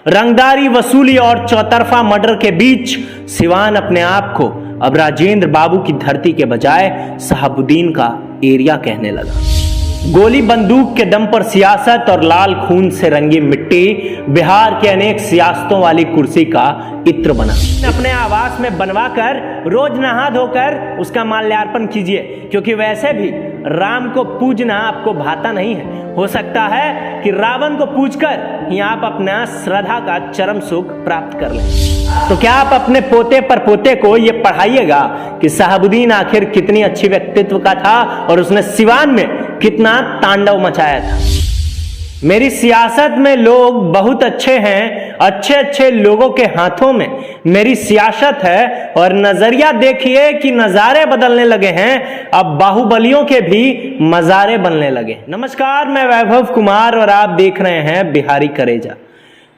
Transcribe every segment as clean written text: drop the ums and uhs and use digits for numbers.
रंगदारी वसूली और चौतरफा मर्डर के बीच सिवान अपने आप को अब राजेंद्र बाबू की धरती के बजाय शहाबुद्दीन का एरिया कहने लगा। गोली बंदूक के दम पर सियासत और लाल खून से रंगी मिट्टी बिहार के अनेक सियासतों वाली कुर्सी का इत्र बना। अपने आवास में बनवाकर रोज नहा धोकर उसका माल्यार्पण कीजिए, क्योंकि वैसे भी राम को पूजना आपको भाता नहीं है। हो सकता है कि रावण को पूजकर ही आप अपना श्रद्धा का चरम सुख प्राप्त कर लें। तो क्या आप अपने पोते पर पोते को यह पढ़ाइएगा कि शहाबुद्दीन आखिर कितनी अच्छी व्यक्तित्व का था और उसने सिवान में कितना तांडव मचाया था। मेरी सियासत में लोग बहुत अच्छे हैं, अच्छे अच्छे लोगों के हाथों में मेरी सियासत है। और नजरिया देखिए कि नजारे बदलने लगे हैं, अब बाहुबलियों के भी मजारे बनने लगे। नमस्कार, मैं वैभव कुमार और आप देख रहे हैं बिहारी करेजा।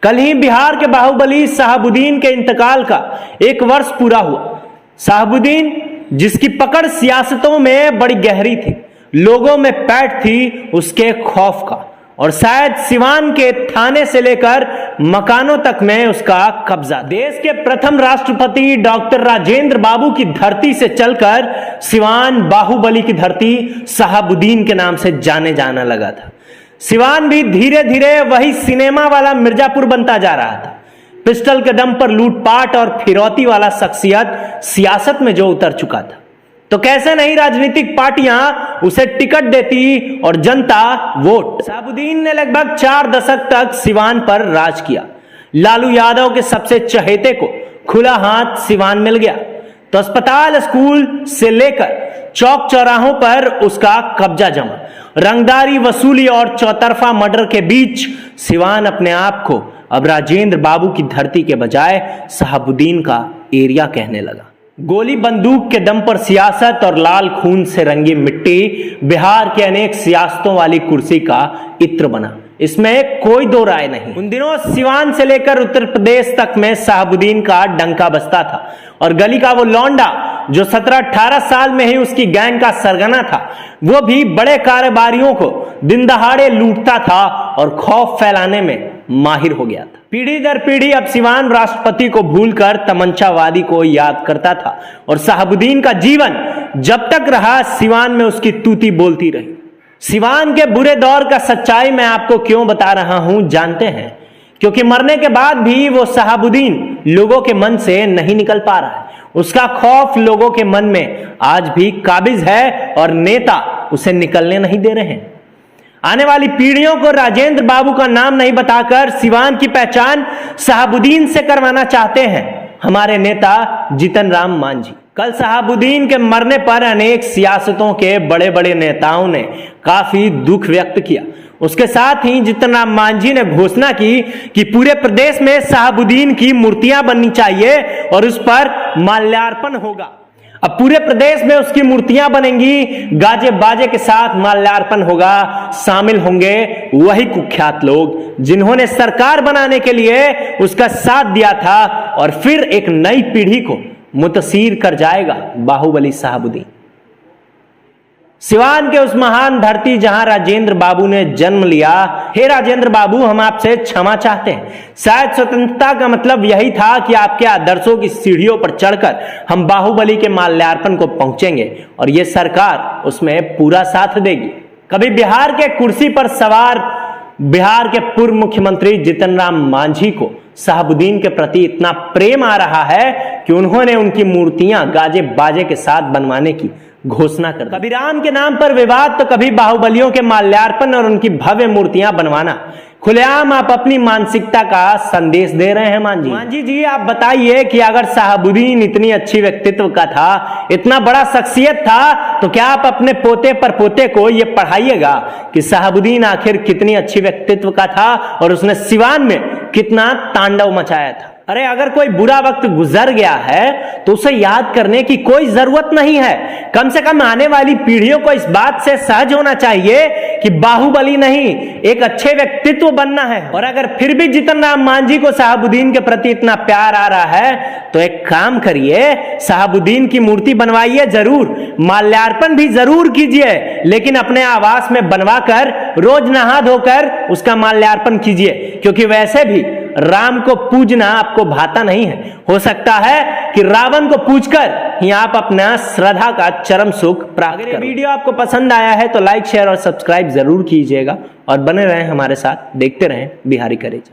कल ही बिहार के बाहुबली शहाबुद्दीन के इंतकाल का 1 वर्ष पूरा हुआ। शहाबुद्दीन जिसकी पकड़ सियासतों में बड़ी गहरी थी, लोगों में पैठ थी उसके खौफ का, और शायद सिवान के थाने से लेकर मकानों तक में उसका कब्जा। देश के प्रथम राष्ट्रपति डॉक्टर राजेंद्र बाबू की धरती से चलकर सिवान बाहुबली की धरती शहाबुद्दीन के नाम से जाने जाना लगा था। सिवान भी धीरे धीरे वही सिनेमा वाला मिर्जापुर बनता जा रहा था। पिस्टल के दम पर लूटपाट और फिरौती वाला शख्सियत सियासत में जो उतर चुका था, तो कैसे नहीं राजनीतिक पार्टियां उसे टिकट देती और जनता वोट। शहाबुद्दीन ने लगभग 4 दशक तक सिवान पर राज किया। लालू यादव के सबसे चहेते को खुला हाथ सिवान मिल गया, तो अस्पताल, स्कूल से लेकर चौक चौराहों पर उसका कब्जा जमा। रंगदारी वसूली और चौतरफा मर्डर के बीच सिवान अपने आप को अब राजेंद्र बाबू की धरती के बजाय शहाबुद्दीन का एरिया कहने लगा। गोली बंदूक के दम पर सियासत और लाल खून से रंगी मिट्टी बिहार के अनेक सियासतों वाली कुर्सी का इत्र बना, इसमें कोई दो राय नहीं। उन दिनों सिवान से लेकर उत्तर प्रदेश तक में शहाबुद्दीन का डंका बजता था, और गली का वो लौंडा जो 17-18 साल में ही उसकी गैंग का सरगना था, वो भी बड़े कारोबारियों को दिन दहाड़े लूटता था और खौफ फैलाने में माहिर हो गया था। पीढ़ी दर पीढ़ी अब सिवान राष्ट्रपति को भूलकर तमंचावादी को याद करता था, और शहाबुद्दीन का जीवन जब तक रहा सिवान में उसकी तूती बोलती रही। सिवान के बुरे दौर का सच्चाई मैं आपको क्यों बता रहा हूं जानते हैं? क्योंकि मरने के बाद भी वो शहाबुद्दीन लोगों के मन से नहीं निकल पा रहा है। उसका खौफ लोगों के मन में आज भी काबिज है और नेता उसे निकलने नहीं दे रहे हैं। आने वाली पीढ़ियों को राजेंद्र बाबू का नाम नहीं बताकर सिवान की पहचान शहाबुद्दीन से करवाना चाहते हैं हमारे नेता जीतन राम मांझी। कल शहाबुद्दीन के मरने पर अनेक सियासतों के बड़े बड़े नेताओं ने काफी दुख व्यक्त किया। उसके साथ ही जीतन राम मांझी ने घोषणा की कि पूरे प्रदेश में शहाबुद्दीन की मूर्तियां बननी चाहिए और उस पर माल्यार्पण होगा। अब पूरे प्रदेश में उसकी मूर्तियां बनेंगी, गाजे बाजे के साथ माल्यार्पण होगा। शामिल होंगे वही कुख्यात लोग जिन्होंने सरकार बनाने के लिए उसका साथ दिया था, और फिर एक नई पीढ़ी को मुतासिर कर जाएगा बाहुबली शहाबुद्दीन। सिवान के उस महान धरती जहां राजेंद्र बाबू ने जन्म लिया, हे राजेंद्र बाबू, हम आपसे क्षमा चाहते हैं। शायद स्वतंत्रता का मतलब यही था कि आपके आदर्शों की सीढ़ियों पर चढ़कर हम बाहुबली के माल्यार्पण को पहुंचेंगे, और यह सरकार उसमें पूरा साथ देगी। कभी बिहार के कुर्सी पर सवार बिहार के पूर्व मुख्यमंत्री जीतन राम मांझी को शहाबुद्दीन के प्रति इतना प्रेम आ रहा है कि उन्होंने उनकी मूर्तियां गाजे बाजे के साथ बनवाने की घोषणा कर। कभी राम के नाम पर विवाद तो कभी बाहुबलियों के माल्यार्पण और उनकी भव्य मूर्तियां बनवाना। खुलेआम आप अपनी मानसिकता का संदेश दे रहे हैं मांझी जी। आप बताइए कि अगर शहाबुद्दीन इतनी अच्छी व्यक्तित्व का था, इतना बड़ा शख्सियत था, तो क्या आप अपने पोते पर पोते को यह पढ़ाइएगा कि शहाबुद्दीन आखिर कितनी अच्छी व्यक्तित्व का था और उसने सिवान में कितना तांडव मचाया था। अरे अगर कोई बुरा वक्त गुजर गया है तो उसे याद करने की कोई जरूरत नहीं है। कम से कम आने वाली पीढ़ियों को इस बात से सहज होना चाहिए कि बाहुबली नहीं, एक अच्छे व्यक्तित्व बनना है। और अगर फिर भी जीतन राम मांझी को शहाबुद्दीन के प्रति इतना प्यार आ रहा है तो एक काम करिए, शहाबुद्दीन की मूर्ति बनवाइए जरूर, माल्यार्पण भी जरूर कीजिए, लेकिन अपने आवास में बनवाकर रोज नहा धोकर उसका माल्यार्पण कीजिए, क्योंकि वैसे भी राम को पूजना आपको भाता नहीं है। हो सकता है कि रावण को पूजकर ही आप अपना श्रद्धा का चरम सुख प्राप्त करें। वीडियो आपको पसंद आया है तो लाइक शेयर और सब्सक्राइब जरूर कीजिएगा और बने रहें हमारे साथ, देखते रहें बिहारी करेज।